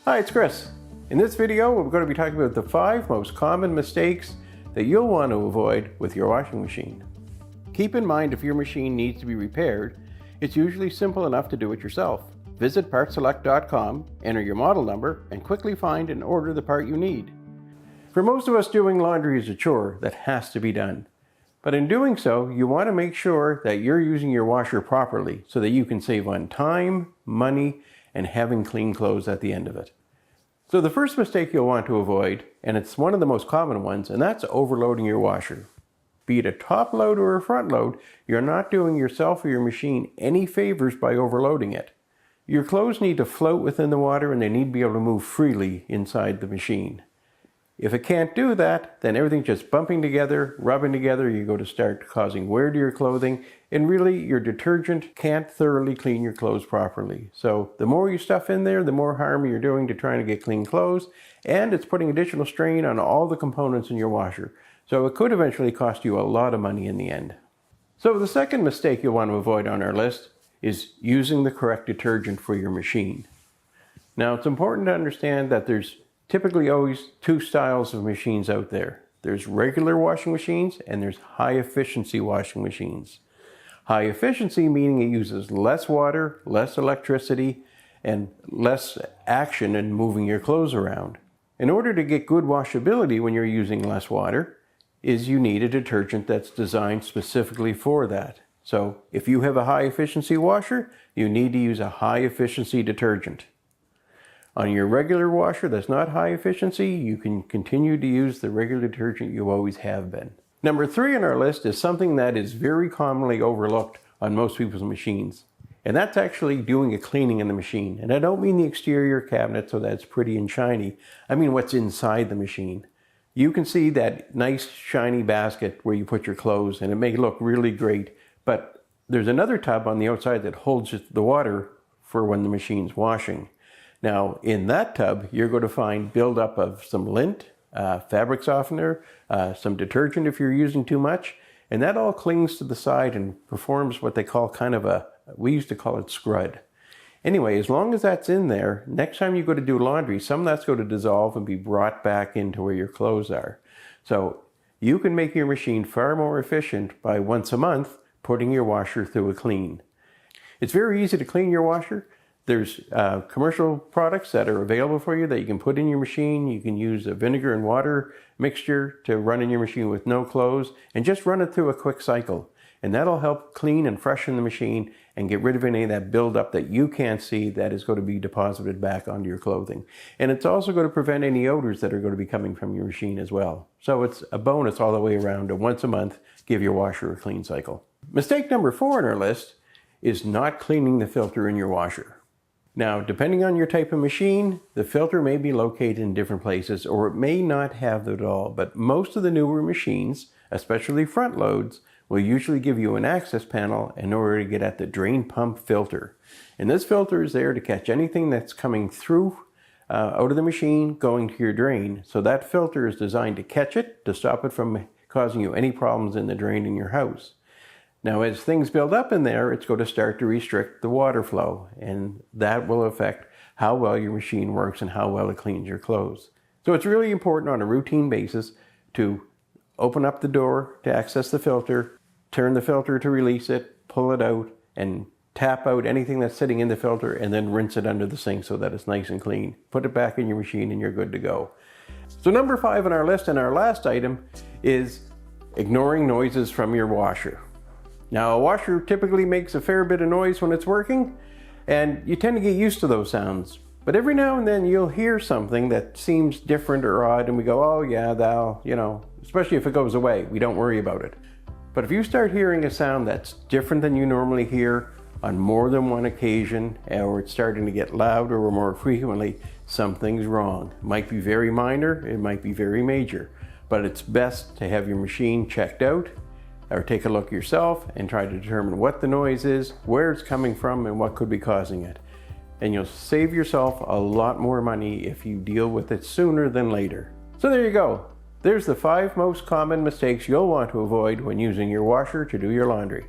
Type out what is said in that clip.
Hi, it's Chris. In this video, we're going to be talking about the 5 most common mistakes that you'll want to avoid with your washing machine. Keep in mind, if your machine needs to be repaired, it's usually simple enough to do it yourself. Visit partselect.com, enter your model number, and quickly find and order the part you need. For most of us, doing laundry is a chore that has to be done. But in doing so, you want to make sure that you're using your washer properly so that you can save on time, money, and having clean clothes at the end of it. So the first mistake you'll want to avoid, and it's one of the most common ones, and that's overloading your washer. Be it a top load or a front load, you're not doing yourself or your machine any favors by overloading it. Your clothes need to float within the water and they need to be able to move freely inside the machine. If it can't do that, then everything's just bumping together, rubbing together, you go to start causing wear to your clothing, and really your detergent can't thoroughly clean your clothes properly. So the more you stuff in there, the more harm you're doing to trying to get clean clothes, and it's putting additional strain on all the components in your washer. So it could eventually cost you a lot of money in the end. So the second mistake you'll want to avoid on our list is using the correct detergent for your machine. Now, it's important to understand that there's typically always 2 styles of machines out there. There's regular washing machines and there's high efficiency washing machines. High efficiency meaning it uses less water, less electricity, and less action in moving your clothes around. In order to get good washability when you're using less water, you need a detergent that's designed specifically for that. So if you have a high efficiency washer, you need to use a high efficiency detergent. On your regular washer that's not high efficiency, you can continue to use the regular detergent you always have been. Number 3 on our list is something that is very commonly overlooked on most people's machines. And that's actually doing a cleaning in the machine. And I don't mean the exterior cabinet so that it's pretty and shiny. I mean what's inside the machine. You can see that nice shiny basket where you put your clothes and it may look really great, but there's another tub on the outside that holds the water for when the machine's washing. Now, in that tub, you're going to find buildup of some lint, fabric softener, some detergent if you're using too much, and that all clings to the side and performs what they call we used to call it scrud. Anyway, as long as that's in there, next time you go to do laundry, some of that's going to dissolve and be brought back into where your clothes are. So you can make your machine far more efficient by once a month putting your washer through a clean. It's very easy to clean your washer. There's commercial products that are available for you that you can put in your machine. You can use a vinegar and water mixture to run in your machine with no clothes and just run it through a quick cycle. And that'll help clean and freshen the machine and get rid of any of that buildup that you can't see that is going to be deposited back onto your clothing. And it's also going to prevent any odors that are going to be coming from your machine as well. So it's a bonus all the way around to once a month give your washer a clean cycle. Mistake number 4 on our list is not cleaning the filter in your washer. Now, depending on your type of machine, the filter may be located in different places or it may not have it at all, but most of the newer machines, especially front loads, will usually give you an access panel in order to get at the drain pump filter. And this filter is there to catch anything that's coming through out of the machine going to your drain. So that filter is designed to catch it, to stop it from causing you any problems in the drain in your house. Now, as things build up in there, it's going to start to restrict the water flow, and that will affect how well your machine works and how well it cleans your clothes. So it's really important on a routine basis to open up the door to access the filter, turn the filter to release it, pull it out, and tap out anything that's sitting in the filter, and then rinse it under the sink so that it's nice and clean. Put it back in your machine and you're good to go. So number 5 on our list, and our last item, is ignoring noises from your washer. Now, a washer typically makes a fair bit of noise when it's working, and you tend to get used to those sounds. But every now and then you'll hear something that seems different or odd, and we go, oh yeah, especially if it goes away, we don't worry about it. But if you start hearing a sound that's different than you normally hear on more than one occasion, or it's starting to get louder or more frequently, something's wrong. It might be very minor, it might be very major, but it's best to have your machine checked out, or take a look yourself and try to determine what the noise is, where it's coming from, and what could be causing it. And you'll save yourself a lot more money if you deal with it sooner than later. So there you go. There's the 5 most common mistakes you'll want to avoid when using your washer to do your laundry.